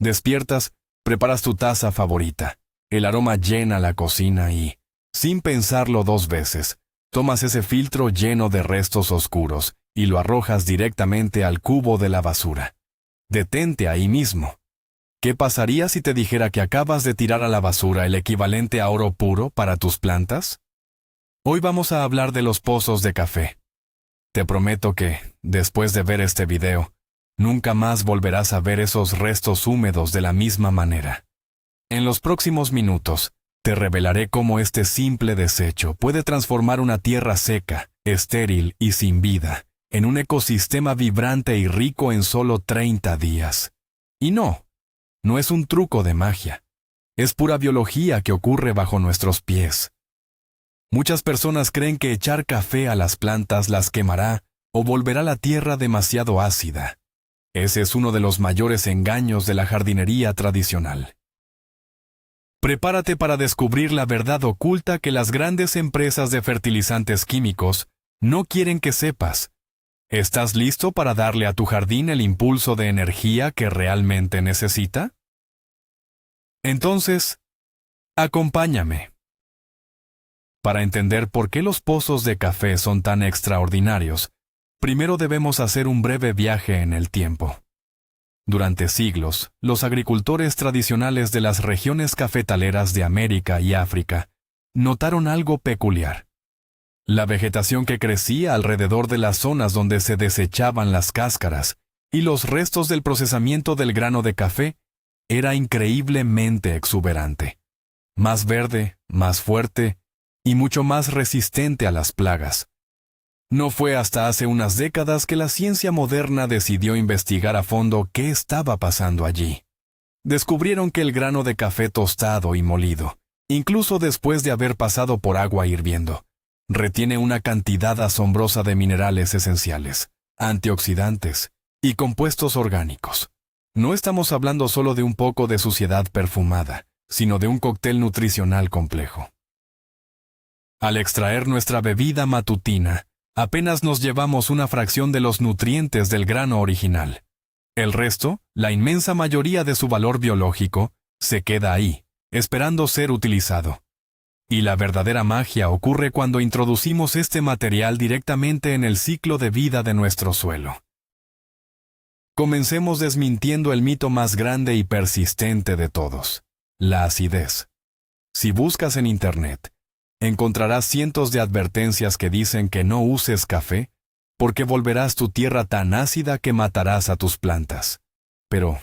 Despiertas, preparas tu taza favorita. El aroma llena la cocina y, sin pensarlo dos veces, tomas ese filtro lleno de restos oscuros y lo arrojas directamente al cubo de la basura. Detente ahí mismo. ¿Qué pasaría si te dijera que acabas de tirar a la basura el equivalente a oro puro para tus plantas? Hoy vamos a hablar de los pozos de café. Te prometo que, después de ver este video, nunca más volverás a ver esos restos húmedos de la misma manera. En los próximos minutos, te revelaré cómo este simple desecho puede transformar una tierra seca, estéril y sin vida en un ecosistema vibrante y rico en solo 30 días. Y no es un truco de magia. Es pura biología que ocurre bajo nuestros pies. Muchas personas creen que echar café a las plantas las quemará o volverá la tierra demasiado ácida. Ese es uno de los mayores engaños de la jardinería tradicional. Prepárate para descubrir la verdad oculta que las grandes empresas de fertilizantes químicos no quieren que sepas. ¿Estás listo para darle a tu jardín el impulso de energía que realmente necesita? Entonces, acompáñame. Para entender por qué los pozos de café son tan extraordinarios, primero debemos hacer un breve viaje en el tiempo. Durante siglos, los agricultores tradicionales de las regiones cafetaleras de América y África notaron algo peculiar. La vegetación que crecía alrededor de las zonas donde se desechaban las cáscaras y los restos del procesamiento del grano de café era increíblemente exuberante, más verde, más fuerte y mucho más resistente a las plagas. No fue hasta hace unas décadas que la ciencia moderna decidió investigar a fondo qué estaba pasando allí. Descubrieron que el grano de café tostado y molido, incluso después de haber pasado por agua hirviendo, retiene una cantidad asombrosa de minerales esenciales, antioxidantes y compuestos orgánicos. No estamos hablando solo de un poco de suciedad perfumada, sino de un cóctel nutricional complejo. Al extraer nuestra bebida matutina, apenas nos llevamos una fracción de los nutrientes del grano original. El resto, la inmensa mayoría de su valor biológico, se queda ahí, esperando ser utilizado. Y la verdadera magia ocurre cuando introducimos este material directamente en el ciclo de vida de nuestro suelo. Comencemos desmintiendo el mito más grande y persistente de todos, la acidez. Si buscas en Internet, encontrarás cientos de advertencias que dicen que no uses café, porque volverás tu tierra tan ácida que matarás a tus plantas. Pero,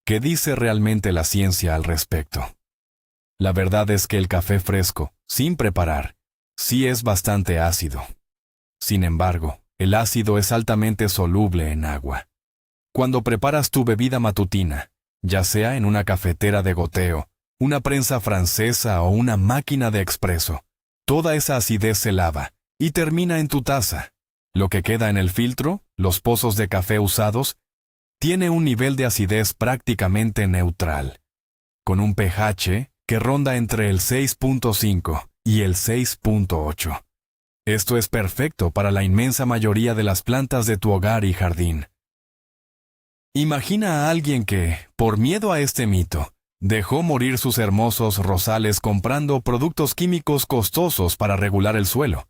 ¿qué dice realmente la ciencia al respecto? La verdad es que el café fresco, sin preparar, sí es bastante ácido. Sin embargo, el ácido es altamente soluble en agua. Cuando preparas tu bebida matutina, ya sea en una cafetera de goteo, una prensa francesa o una máquina de expreso, toda esa acidez se lava y termina en tu taza. Lo que queda en el filtro, los pozos de café usados, tiene un nivel de acidez prácticamente neutral, con un pH que ronda entre el 6.5 y el 6.8. Esto es perfecto para la inmensa mayoría de las plantas de tu hogar y jardín. Imagina a alguien que, por miedo a este mito, dejó morir sus hermosos rosales comprando productos químicos costosos para regular el suelo,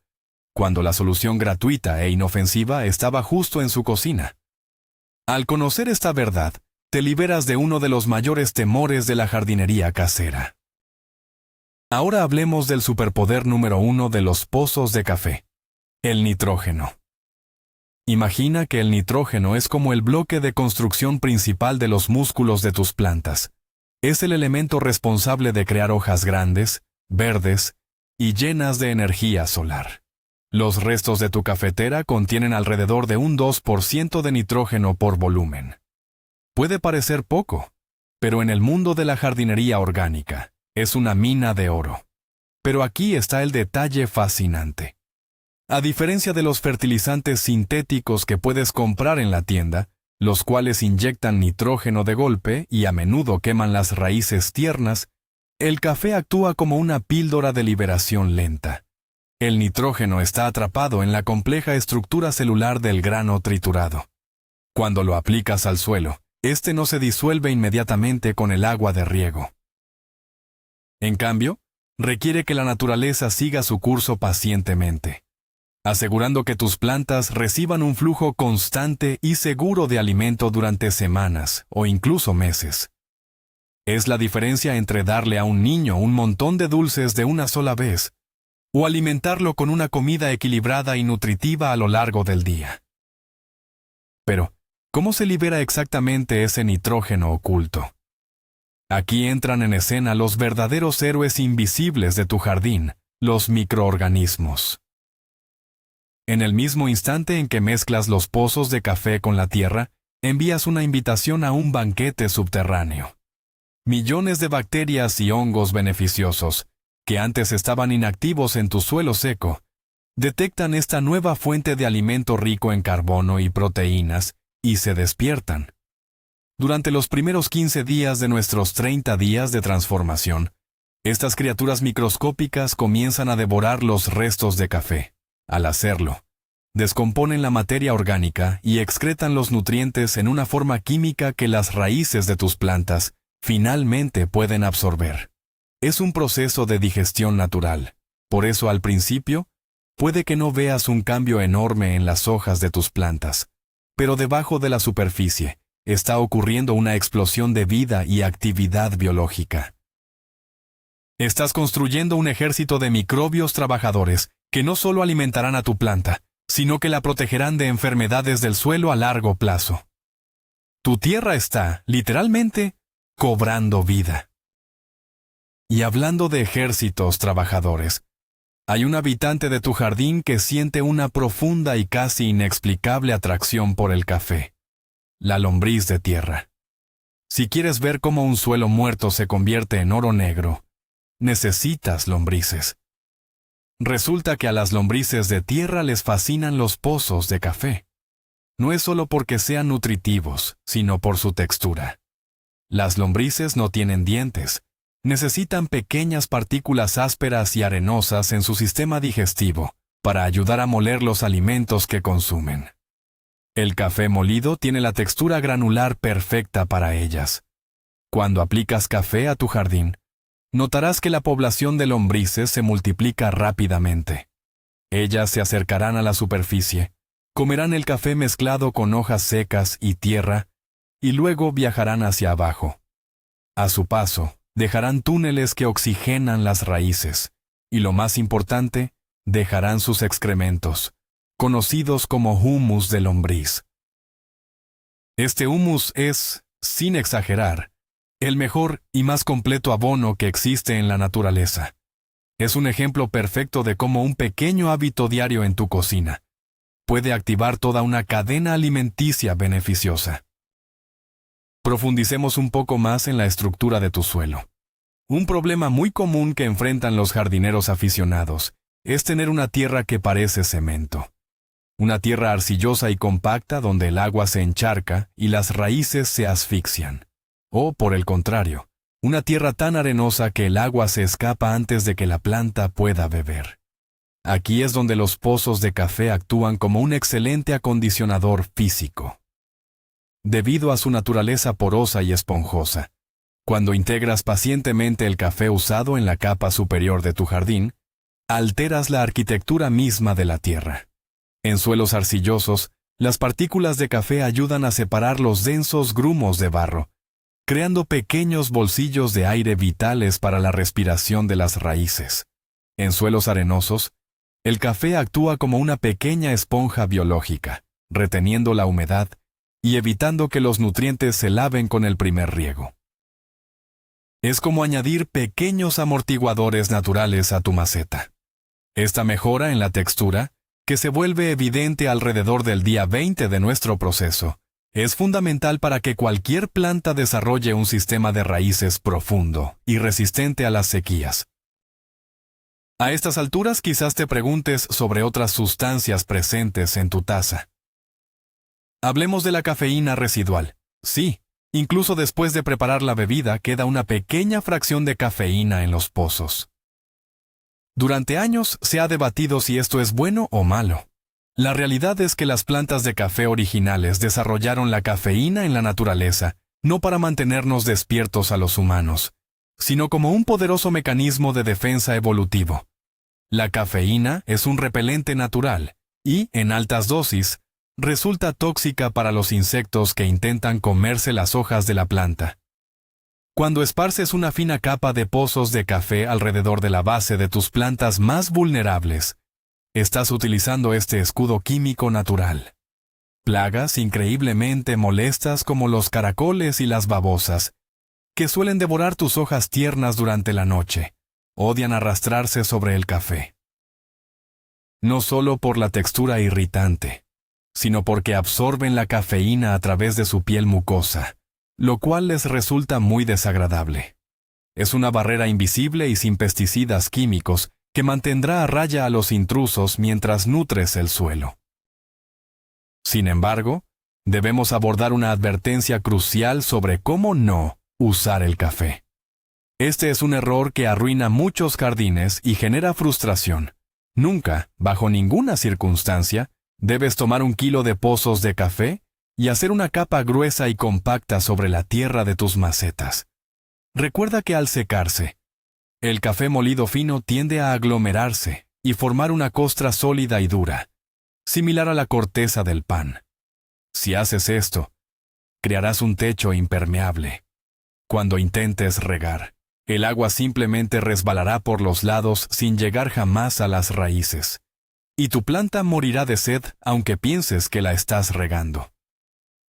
cuando la solución gratuita e inofensiva estaba justo en su cocina. Al conocer esta verdad, te liberas de uno de los mayores temores de la jardinería casera. Ahora hablemos del superpoder número 1 de los pozos de café: el nitrógeno. Imagina que el nitrógeno es como el bloque de construcción principal de los músculos de tus plantas. Es el elemento responsable de crear hojas grandes, verdes y llenas de energía solar. Los restos de tu cafetera contienen alrededor de un 2% de nitrógeno por volumen. Puede parecer poco, pero en el mundo de la jardinería orgánica, es una mina de oro. Pero aquí está el detalle fascinante. A diferencia de los fertilizantes sintéticos que puedes comprar en la tienda, los cuales inyectan nitrógeno de golpe y a menudo queman las raíces tiernas, el café actúa como una píldora de liberación lenta. El nitrógeno está atrapado en la compleja estructura celular del grano triturado. Cuando lo aplicas al suelo, Este no se disuelve inmediatamente con el agua de riego. En cambio, requiere que la naturaleza siga su curso pacientemente, asegurando que tus plantas reciban un flujo constante y seguro de alimento durante semanas o incluso meses. Es la diferencia entre darle a un niño un montón de dulces de una sola vez o alimentarlo con una comida equilibrada y nutritiva a lo largo del día. Pero, ¿cómo se libera exactamente ese nitrógeno oculto? Aquí entran en escena los verdaderos héroes invisibles de tu jardín, los microorganismos. En el mismo instante en que mezclas los pozos de café con la tierra, envías una invitación a un banquete subterráneo. Millones de bacterias y hongos beneficiosos, que antes estaban inactivos en tu suelo seco, detectan esta nueva fuente de alimento rico en carbono y proteínas y se despiertan. Durante los primeros 15 días de nuestros 30 días de transformación, estas criaturas microscópicas comienzan a devorar los restos de café. Al hacerlo, descomponen la materia orgánica y excretan los nutrientes en una forma química que las raíces de tus plantas finalmente pueden absorber. Es un proceso de digestión natural. Por eso al principio, puede que no veas un cambio enorme en las hojas de tus plantas, pero debajo de la superficie está ocurriendo una explosión de vida y actividad biológica. Estás construyendo un ejército de microbios trabajadores que no solo alimentarán a tu planta, sino que la protegerán de enfermedades del suelo a largo plazo. Tu tierra está, literalmente, cobrando vida. Y hablando de ejércitos trabajadores, hay un habitante de tu jardín que siente una profunda y casi inexplicable atracción por el café: la lombriz de tierra. Si quieres ver cómo un suelo muerto se convierte en oro negro, necesitas lombrices. Resulta que a las lombrices de tierra les fascinan los pozos de café. No es solo porque sean nutritivos, sino por su textura. Las lombrices no tienen dientes. Necesitan pequeñas partículas ásperas y arenosas en su sistema digestivo para ayudar a moler los alimentos que consumen. El café molido tiene la textura granular perfecta para ellas. Cuando aplicas café a tu jardín, notarás que la población de lombrices se multiplica rápidamente. Ellas se acercarán a la superficie, comerán el café mezclado con hojas secas y tierra, y luego viajarán hacia abajo. A su paso, dejarán túneles que oxigenan las raíces, y lo más importante, dejarán sus excrementos, conocidos como humus de lombriz. Este humus es, sin exagerar, el mejor y más completo abono que existe en la naturaleza. Es un ejemplo perfecto de cómo un pequeño hábito diario en tu cocina puede activar toda una cadena alimenticia beneficiosa. Profundicemos un poco más en la estructura de tu suelo. Un problema muy común que enfrentan los jardineros aficionados es tener una tierra que parece cemento. Una tierra arcillosa y compacta donde el agua se encharca y las raíces se asfixian. O, por el contrario, una tierra tan arenosa que el agua se escapa antes de que la planta pueda beber. Aquí es donde los pozos de café actúan como un excelente acondicionador físico. Debido a su naturaleza porosa y esponjosa, cuando integras pacientemente el café usado en la capa superior de tu jardín, alteras la arquitectura misma de la tierra. En suelos arcillosos, las partículas de café ayudan a separar los densos grumos de barro, creando pequeños bolsillos de aire vitales para la respiración de las raíces. En suelos arenosos, el café actúa como una pequeña esponja biológica, reteniendo la humedad y evitando que los nutrientes se laven con el primer riego. Es como añadir pequeños amortiguadores naturales a tu maceta. Esta mejora en la textura, que se vuelve evidente alrededor del día 20 de nuestro proceso, es fundamental para que cualquier planta desarrolle un sistema de raíces profundo y resistente a las sequías. A estas alturas quizás te preguntes sobre otras sustancias presentes en tu taza. Hablemos de la cafeína residual. Sí, incluso después de preparar la bebida queda una pequeña fracción de cafeína en los pozos. Durante años se ha debatido si esto es bueno o malo. La realidad es que las plantas de café originales desarrollaron la cafeína en la naturaleza, no para mantenernos despiertos a los humanos, sino como un poderoso mecanismo de defensa evolutivo. La cafeína es un repelente natural y, en altas dosis, resulta tóxica para los insectos que intentan comerse las hojas de la planta. Cuando esparces una fina capa de pozos de café alrededor de la base de tus plantas más vulnerables, estás utilizando este escudo químico natural. Plagas increíblemente molestas como los caracoles y las babosas, que suelen devorar tus hojas tiernas durante la noche, odian arrastrarse sobre el café. No solo por la textura irritante, sino porque absorben la cafeína a través de su piel mucosa, lo cual les resulta muy desagradable. Es una barrera invisible y sin pesticidas químicos que mantendrá a raya a los intrusos mientras nutres el suelo. Sin embargo, debemos abordar una advertencia crucial sobre cómo no usar el café. Este es un error que arruina muchos jardines y genera frustración. Nunca, bajo ninguna circunstancia, debes tomar 1 kilo de pozos de café y hacer una capa gruesa y compacta sobre la tierra de tus macetas. Recuerda que al secarse, el café molido fino tiende a aglomerarse y formar una costra sólida y dura, similar a la corteza del pan. Si haces esto, crearás un techo impermeable. Cuando intentes regar, el agua simplemente resbalará por los lados sin llegar jamás a las raíces, y tu planta morirá de sed aunque pienses que la estás regando.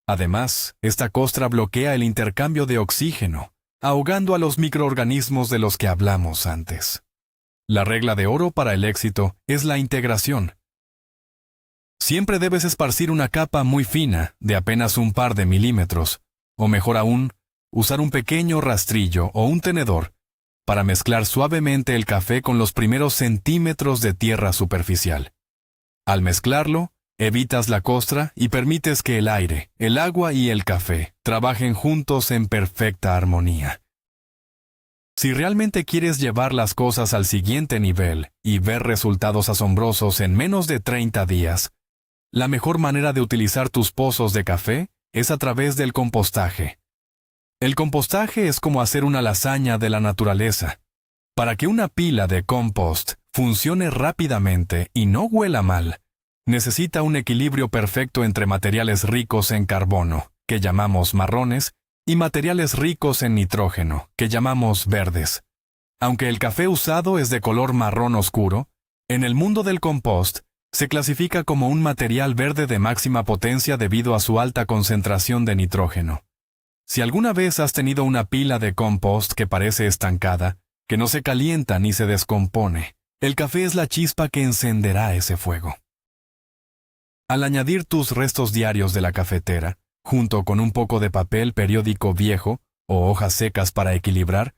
Además, esta costra bloquea el intercambio de oxígeno, ahogando a los microorganismos de los que hablamos antes. La regla de oro para el éxito es la integración. Siempre debes esparcir una capa muy fina, de apenas un par de milímetros, o mejor aún, usar un pequeño rastrillo o un tenedor para mezclar suavemente el café con los primeros centímetros de tierra superficial. Al mezclarlo, evitas la costra y permites que el aire, el agua y el café trabajen juntos en perfecta armonía. Si realmente quieres llevar las cosas al siguiente nivel y ver resultados asombrosos en menos de 30 días, la mejor manera de utilizar tus pozos de café es a través del compostaje. El compostaje es como hacer una lasaña de la naturaleza. Para que una pila de compost funcione rápidamente y no huela mal, necesita un equilibrio perfecto entre materiales ricos en carbono, que llamamos marrones, y materiales ricos en nitrógeno, que llamamos verdes. Aunque el café usado es de color marrón oscuro, en el mundo del compost se clasifica como un material verde de máxima potencia debido a su alta concentración de nitrógeno. Si alguna vez has tenido una pila de compost que parece estancada, que no se calienta ni se descompone, el café es la chispa que encenderá ese fuego. Al añadir tus restos diarios de la cafetera, junto con un poco de papel periódico viejo o hojas secas para equilibrar,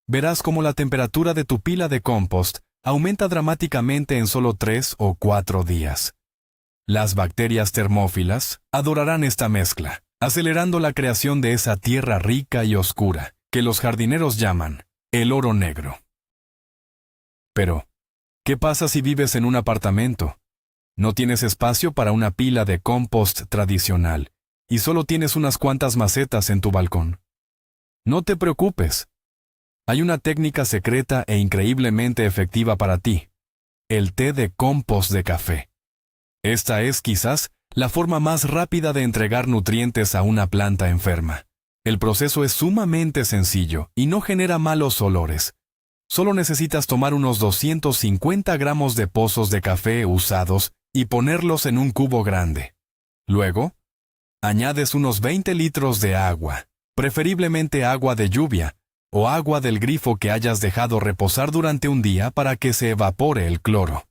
verás cómo la temperatura de tu pila de compost aumenta dramáticamente en solo 3 o 4 días. Las bacterias termófilas adorarán esta mezcla, acelerando la creación de esa tierra rica y oscura, que los jardineros llaman el oro negro. Pero, ¿qué pasa si vives en un apartamento? No tienes espacio para una pila de compost tradicional y solo tienes unas cuantas macetas en tu balcón. No te preocupes. Hay una técnica secreta e increíblemente efectiva para ti: el té de compost de café. Esta es, quizás, la forma más rápida de entregar nutrientes a una planta enferma. El proceso es sumamente sencillo y no genera malos olores. Solo necesitas tomar unos 250 gramos de pozos de café usados y ponerlos en un cubo grande. Luego, añades unos 20 litros de agua, preferiblemente agua de lluvia, o agua del grifo que hayas dejado reposar durante un día para que se evapore el cloro.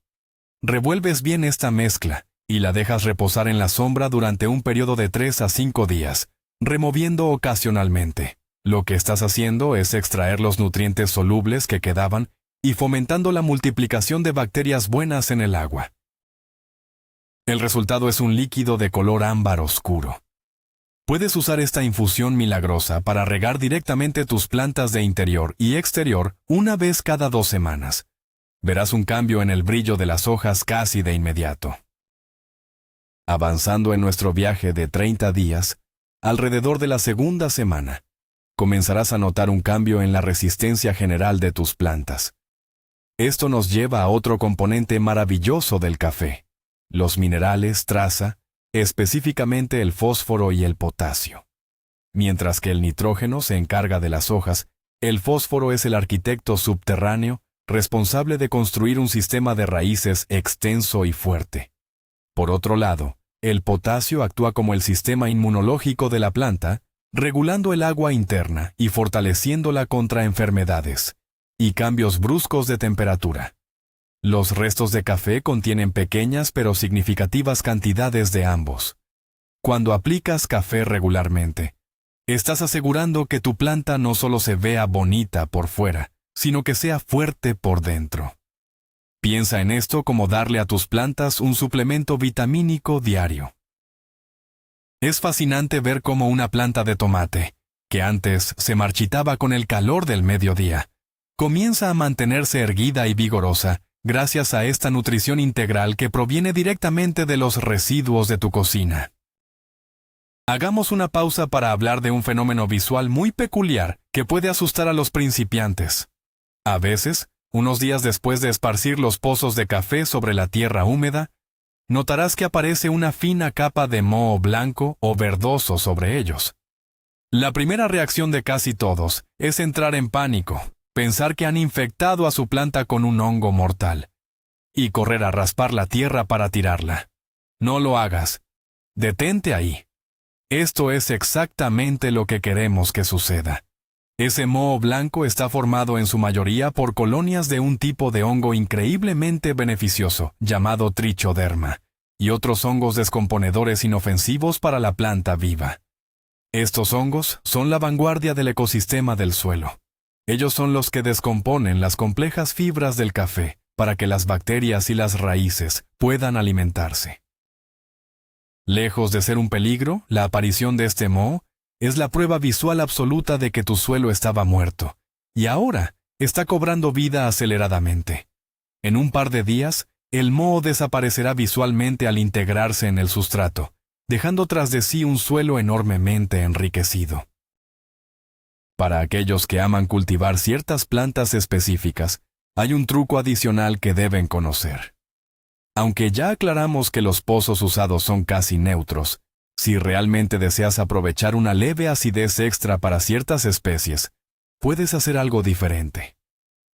Revuelves bien esta mezcla y la dejas reposar en la sombra durante un periodo de 3 a 5 días, removiendo ocasionalmente. Lo que estás haciendo es extraer los nutrientes solubles que quedaban y fomentando la multiplicación de bacterias buenas en el agua. El resultado es un líquido de color ámbar oscuro. Puedes usar esta infusión milagrosa para regar directamente tus plantas de interior y exterior una vez cada 2 semanas. Verás un cambio en el brillo de las hojas casi de inmediato. Avanzando en nuestro viaje de 30 días, alrededor de la segunda semana, comenzarás a notar un cambio en la resistencia general de tus plantas. Esto nos lleva a otro componente maravilloso del café: los minerales traza, específicamente el fósforo y el potasio. Mientras que el nitrógeno se encarga de las hojas, el fósforo es el arquitecto subterráneo responsable de construir un sistema de raíces extenso y fuerte. Por otro lado, el potasio actúa como el sistema inmunológico de la planta, regulando el agua interna y fortaleciéndola contra enfermedades y cambios bruscos de temperatura. Los restos de café contienen pequeñas pero significativas cantidades de ambos. Cuando aplicas café regularmente, estás asegurando que tu planta no solo se vea bonita por fuera, sino que sea fuerte por dentro. Piensa en esto como darle a tus plantas un suplemento vitamínico diario. Es fascinante ver cómo una planta de tomate, que antes se marchitaba con el calor del mediodía, comienza a mantenerse erguida y vigorosa gracias a esta nutrición integral que proviene directamente de los residuos de tu cocina. Hagamos una pausa para hablar de un fenómeno visual muy peculiar que puede asustar a los principiantes. A veces, unos días después de esparcir los pozos de café sobre la tierra húmeda, notarás que aparece una fina capa de moho blanco o verdoso sobre ellos. La primera reacción de casi todos es entrar en pánico, pensar que han infectado a su planta con un hongo mortal, y correr a raspar la tierra para tirarla. No lo hagas. Detente ahí. Esto es exactamente lo que queremos que suceda. Ese moho blanco está formado en su mayoría por colonias de un tipo de hongo increíblemente beneficioso, llamado trichoderma, y otros hongos descomponedores inofensivos para la planta viva. Estos hongos son la vanguardia del ecosistema del suelo. Ellos son los que descomponen las complejas fibras del café para que las bacterias y las raíces puedan alimentarse. Lejos de ser un peligro, la aparición de este moho es la prueba visual absoluta de que tu suelo estaba muerto, y ahora está cobrando vida aceleradamente. En un par de días, el moho desaparecerá visualmente al integrarse en el sustrato, dejando tras de sí un suelo enormemente enriquecido. Para aquellos que aman cultivar ciertas plantas específicas, hay un truco adicional que deben conocer. Aunque ya aclaramos que los pozos usados son casi neutros, si realmente deseas aprovechar una leve acidez extra para ciertas especies, puedes hacer algo diferente.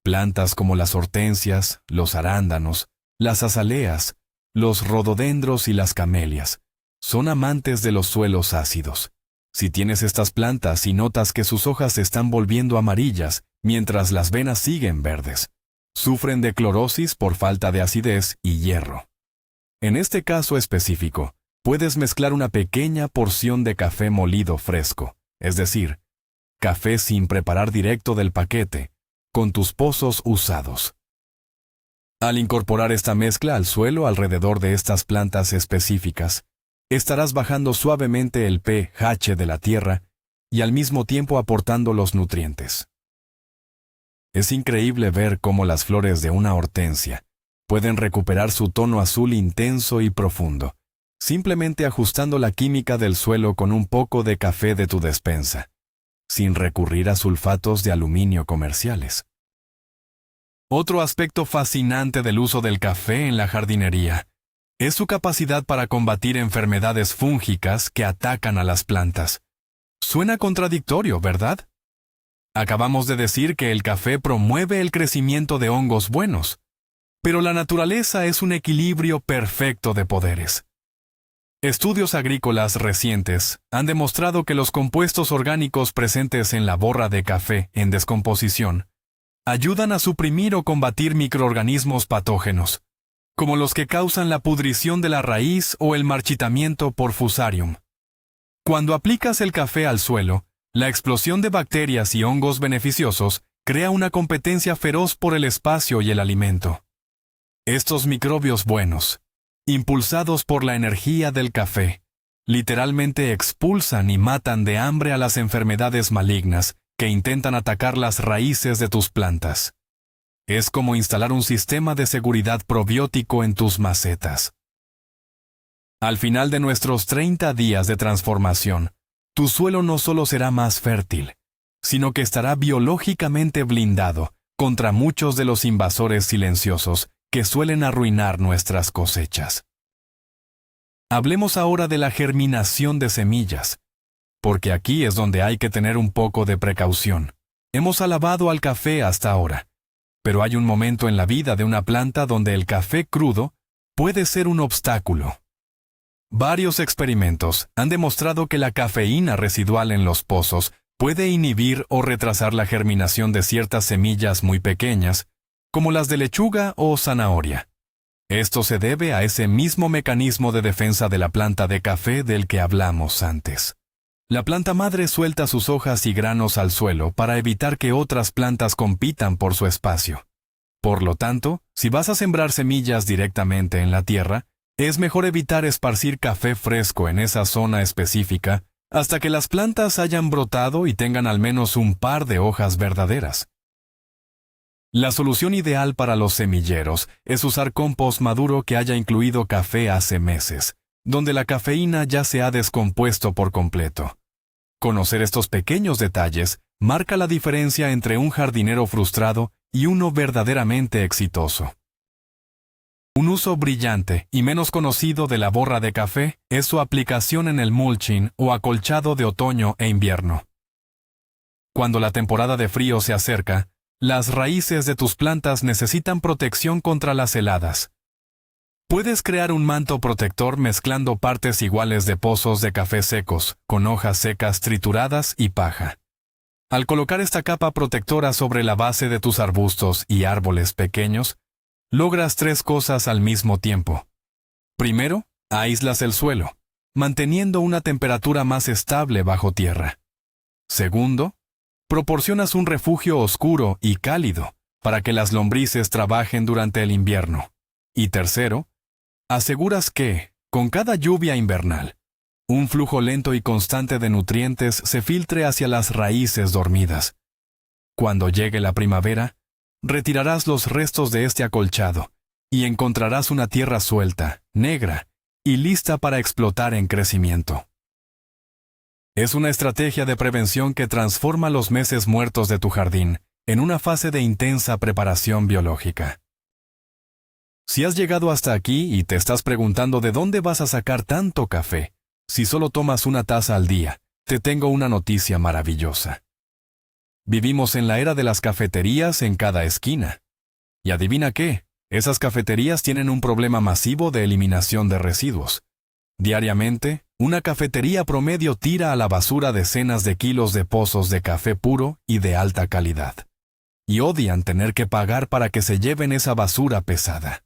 Plantas como las hortensias, los arándanos, las azaleas, los rododendros y las camelias son amantes de los suelos ácidos. Si tienes estas plantas y notas que sus hojas se están volviendo amarillas mientras las venas siguen verdes, sufren de clorosis por falta de acidez y hierro. En este caso específico, puedes mezclar una pequeña porción de café molido fresco, es decir, café sin preparar directo del paquete, con tus pozos usados. Al incorporar esta mezcla al suelo alrededor de estas plantas específicas, estarás bajando suavemente el pH de la tierra y al mismo tiempo aportando los nutrientes. Es increíble ver cómo las flores de una hortensia pueden recuperar su tono azul intenso y profundo, simplemente ajustando la química del suelo con un poco de café de tu despensa, sin recurrir a sulfatos de aluminio comerciales. Otro aspecto fascinante del uso del café en la jardinería es su capacidad para combatir enfermedades fúngicas que atacan a las plantas. Suena contradictorio, ¿verdad? Acabamos de decir que el café promueve el crecimiento de hongos buenos, pero la naturaleza es un equilibrio perfecto de poderes. Estudios agrícolas recientes han demostrado que los compuestos orgánicos presentes en la borra de café en descomposición ayudan a suprimir o combatir microorganismos patógenos, como los que causan la pudrición de la raíz o el marchitamiento por Fusarium. Cuando aplicas el café al suelo, la explosión de bacterias y hongos beneficiosos crea una competencia feroz por el espacio y el alimento. Estos microbios buenos, impulsados por la energía del café, literalmente expulsan y matan de hambre a las enfermedades malignas que intentan atacar las raíces de tus plantas. Es como instalar un sistema de seguridad probiótico en tus macetas. Al final de nuestros 30 días de transformación, tu suelo no solo será más fértil, sino que estará biológicamente blindado contra muchos de los invasores silenciosos que suelen arruinar nuestras cosechas. Hablemos ahora de la germinación de semillas, porque aquí es donde hay que tener un poco de precaución. Hemos alabado al café hasta ahora, pero hay un momento en la vida de una planta donde el café crudo puede ser un obstáculo. Varios experimentos han demostrado que la cafeína residual en los pozos puede inhibir o retrasar la germinación de ciertas semillas muy pequeñas, como las de lechuga o zanahoria. Esto se debe a ese mismo mecanismo de defensa de la planta de café del que hablamos antes. La planta madre suelta sus hojas y granos al suelo para evitar que otras plantas compitan por su espacio. Por lo tanto, si vas a sembrar semillas directamente en la tierra, es mejor evitar esparcir café fresco en esa zona específica hasta que las plantas hayan brotado y tengan al menos un par de hojas verdaderas. La solución ideal para los semilleros es usar compost maduro que haya incluido café hace meses, donde la cafeína ya se ha descompuesto por completo. Conocer estos pequeños detalles marca la diferencia entre un jardinero frustrado y uno verdaderamente exitoso. Un uso brillante y menos conocido de la borra de café es su aplicación en el mulching o acolchado de otoño e invierno. Cuando la temporada de frío se acerca, las raíces de tus plantas necesitan protección contra las heladas. Puedes crear un manto protector mezclando partes iguales de pozos de café secos, con hojas secas trituradas y paja. Al colocar esta capa protectora sobre la base de tus arbustos y árboles pequeños, logras 3 cosas al mismo tiempo. Primero, aíslas el suelo, manteniendo una temperatura más estable bajo tierra. Segundo, proporcionas un refugio oscuro y cálido para que las lombrices trabajen durante el invierno. Y tercero, aseguras que, con cada lluvia invernal, un flujo lento y constante de nutrientes se filtre hacia las raíces dormidas. Cuando llegue la primavera, retirarás los restos de este acolchado y encontrarás una tierra suelta, negra y lista para explotar en crecimiento. Es una estrategia de prevención que transforma los meses muertos de tu jardín en una fase de intensa preparación biológica. Si has llegado hasta aquí y te estás preguntando de dónde vas a sacar tanto café, si solo tomas una taza al día, te tengo una noticia maravillosa. Vivimos en la era de las cafeterías en cada esquina. Y adivina qué, esas cafeterías tienen un problema masivo de eliminación de residuos. Diariamente, una cafetería promedio tira a la basura decenas de kilos de pozos de café puro y de alta calidad. Y odian tener que pagar para que se lleven esa basura pesada.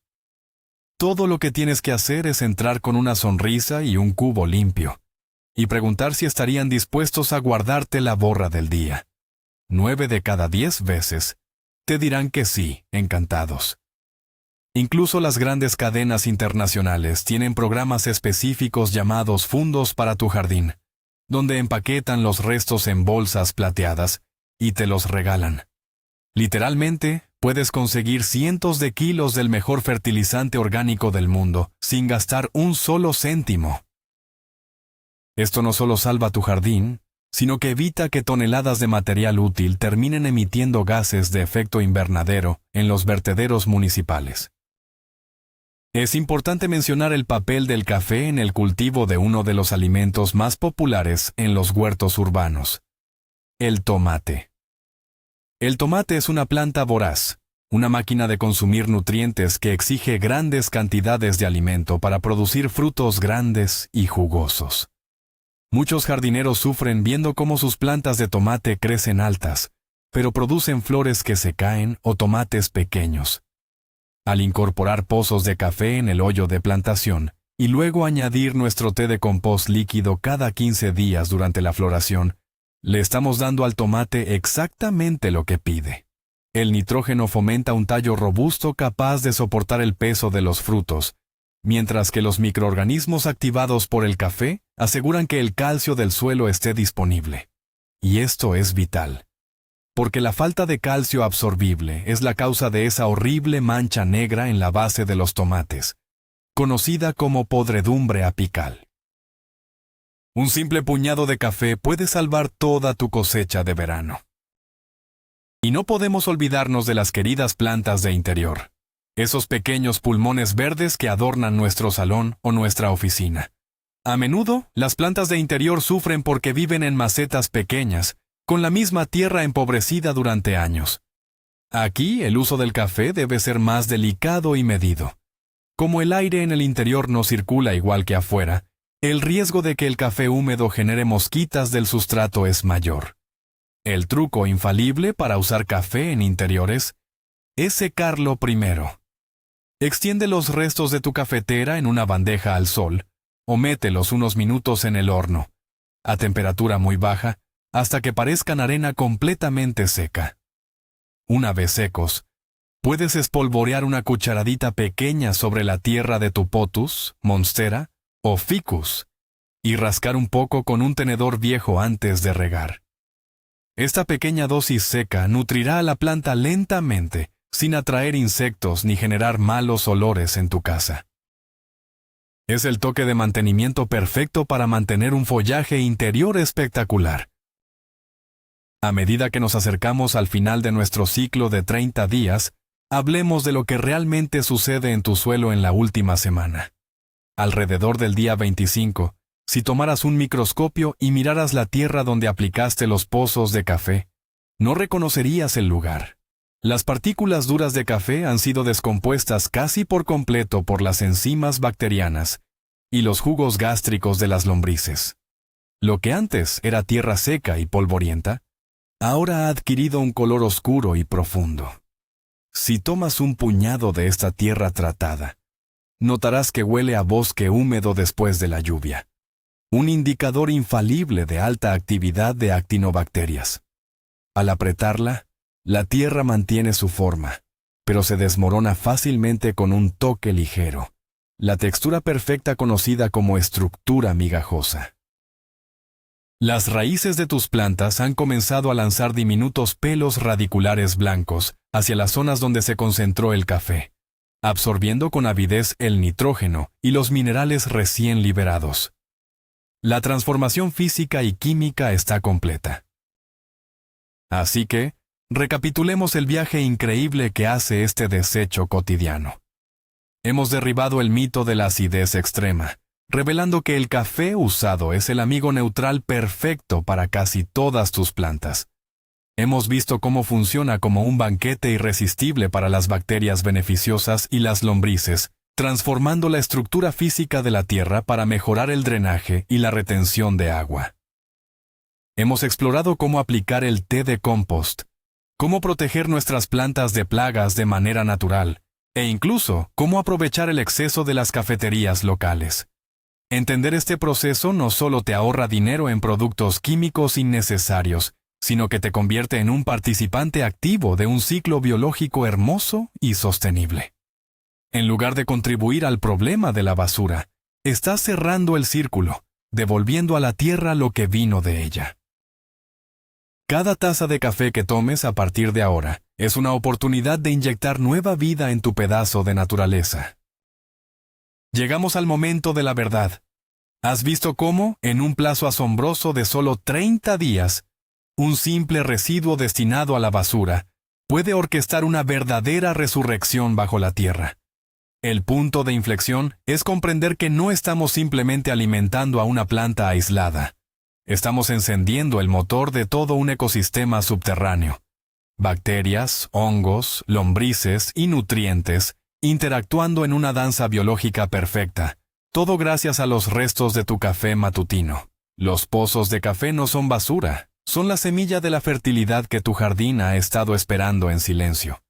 Todo lo que tienes que hacer es entrar con una sonrisa y un cubo limpio, y preguntar si estarían dispuestos a guardarte la borra del día. 9 de cada 10 veces te dirán que sí, encantados. Incluso las grandes cadenas internacionales tienen programas específicos llamados Fundos para tu Jardín, donde empaquetan los restos en bolsas plateadas y te los regalan. Literalmente, puedes conseguir cientos de kilos del mejor fertilizante orgánico del mundo sin gastar un solo céntimo. Esto no solo salva tu jardín, sino que evita que toneladas de material útil terminen emitiendo gases de efecto invernadero en los vertederos municipales. Es importante mencionar el papel del café en el cultivo de uno de los alimentos más populares en los huertos urbanos: el tomate. El tomate es una planta voraz, una máquina de consumir nutrientes que exige grandes cantidades de alimento para producir frutos grandes y jugosos. Muchos jardineros sufren viendo cómo sus plantas de tomate crecen altas, pero producen flores que se caen o tomates pequeños. Al incorporar pozos de café en el hoyo de plantación y luego añadir nuestro té de compost líquido cada 15 días durante la floración, le estamos dando al tomate exactamente lo que pide. El nitrógeno fomenta un tallo robusto capaz de soportar el peso de los frutos, mientras que los microorganismos activados por el café aseguran que el calcio del suelo esté disponible. Y esto es vital, porque la falta de calcio absorbible es la causa de esa horrible mancha negra en la base de los tomates, conocida como podredumbre apical. Un simple puñado de café puede salvar toda tu cosecha de verano. Y no podemos olvidarnos de las queridas plantas de interior, esos pequeños pulmones verdes que adornan nuestro salón o nuestra oficina. A menudo, las plantas de interior sufren porque viven en macetas pequeñas, con la misma tierra empobrecida durante años. Aquí, el uso del café debe ser más delicado y medido. Como el aire en el interior no circula igual que afuera, el riesgo de que el café húmedo genere mosquitas del sustrato es mayor. El truco infalible para usar café en interiores es secarlo primero. Extiende los restos de tu cafetera en una bandeja al sol, o mételos unos minutos en el horno, a temperatura muy baja, hasta que parezcan arena completamente seca. Una vez secos, puedes espolvorear una cucharadita pequeña sobre la tierra de tu potus, monstera o ficus, y rascar un poco con un tenedor viejo antes de regar. Esta pequeña dosis seca nutrirá a la planta lentamente, sin atraer insectos ni generar malos olores en tu casa. Es el toque de mantenimiento perfecto para mantener un follaje interior espectacular. A medida que nos acercamos al final de nuestro ciclo de 30 días, hablemos de lo que realmente sucede en tu suelo en la última semana. Alrededor del día 25, si tomaras un microscopio y miraras la tierra donde aplicaste los pozos de café, no reconocerías el lugar. Las partículas duras de café han sido descompuestas casi por completo por las enzimas bacterianas y los jugos gástricos de las lombrices. Lo que antes era tierra seca y polvorienta, ahora ha adquirido un color oscuro y profundo. Si tomas un puñado de esta tierra tratada, notarás que huele a bosque húmedo después de la lluvia, un indicador infalible de alta actividad de actinobacterias. Al apretarla, la tierra mantiene su forma, pero se desmorona fácilmente con un toque ligero, la textura perfecta conocida como estructura migajosa. Las raíces de tus plantas han comenzado a lanzar diminutos pelos radiculares blancos hacia las zonas donde se concentró el café, absorbiendo con avidez el nitrógeno y los minerales recién liberados. La transformación física y química está completa. Así que, recapitulemos el viaje increíble que hace este desecho cotidiano. Hemos derribado el mito de la acidez extrema, revelando que el café usado es el amigo neutral perfecto para casi todas tus plantas. Hemos visto cómo funciona como un banquete irresistible para las bacterias beneficiosas y las lombrices, transformando la estructura física de la tierra para mejorar el drenaje y la retención de agua. Hemos explorado cómo aplicar el té de compost, cómo proteger nuestras plantas de plagas de manera natural, e incluso cómo aprovechar el exceso de las cafeterías locales. Entender este proceso no solo te ahorra dinero en productos químicos innecesarios, sino que te convierte en un participante activo de un ciclo biológico hermoso y sostenible. En lugar de contribuir al problema de la basura, estás cerrando el círculo, devolviendo a la tierra lo que vino de ella. Cada taza de café que tomes a partir de ahora es una oportunidad de inyectar nueva vida en tu pedazo de naturaleza. Llegamos al momento de la verdad. ¿Has visto cómo, en un plazo asombroso de solo 30 días, un simple residuo destinado a la basura puede orquestar una verdadera resurrección bajo la tierra? El punto de inflexión es comprender que no estamos simplemente alimentando a una planta aislada. Estamos encendiendo el motor de todo un ecosistema subterráneo. Bacterias, hongos, lombrices y nutrientes interactuando en una danza biológica perfecta, todo gracias a los restos de tu café matutino. Los pozos de café no son basura, son la semilla de la fertilidad que tu jardín ha estado esperando en silencio.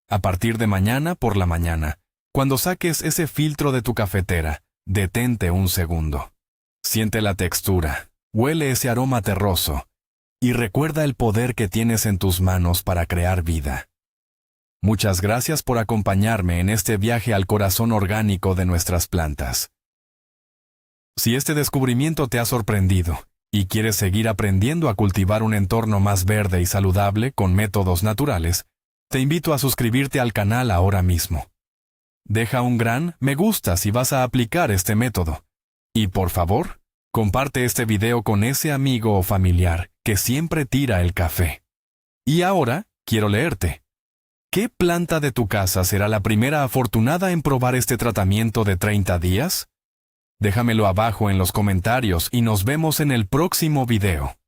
A partir de mañana por la mañana, cuando saques ese filtro de tu cafetera, detente un segundo. Siente la textura. Huele ese aroma terroso y recuerda el poder que tienes en tus manos para crear vida. Muchas gracias por acompañarme en este viaje al corazón orgánico de nuestras plantas. Si este descubrimiento te ha sorprendido y quieres seguir aprendiendo a cultivar un entorno más verde y saludable con métodos naturales, te invito a suscribirte al canal ahora mismo. Deja un gran me gusta si vas a aplicar este método. Y por favor, comparte este video con ese amigo o familiar que siempre tira el café. Y ahora, quiero leerte. ¿Qué planta de tu casa será la primera afortunada en probar este tratamiento de 30 días? Déjamelo abajo en los comentarios y nos vemos en el próximo video.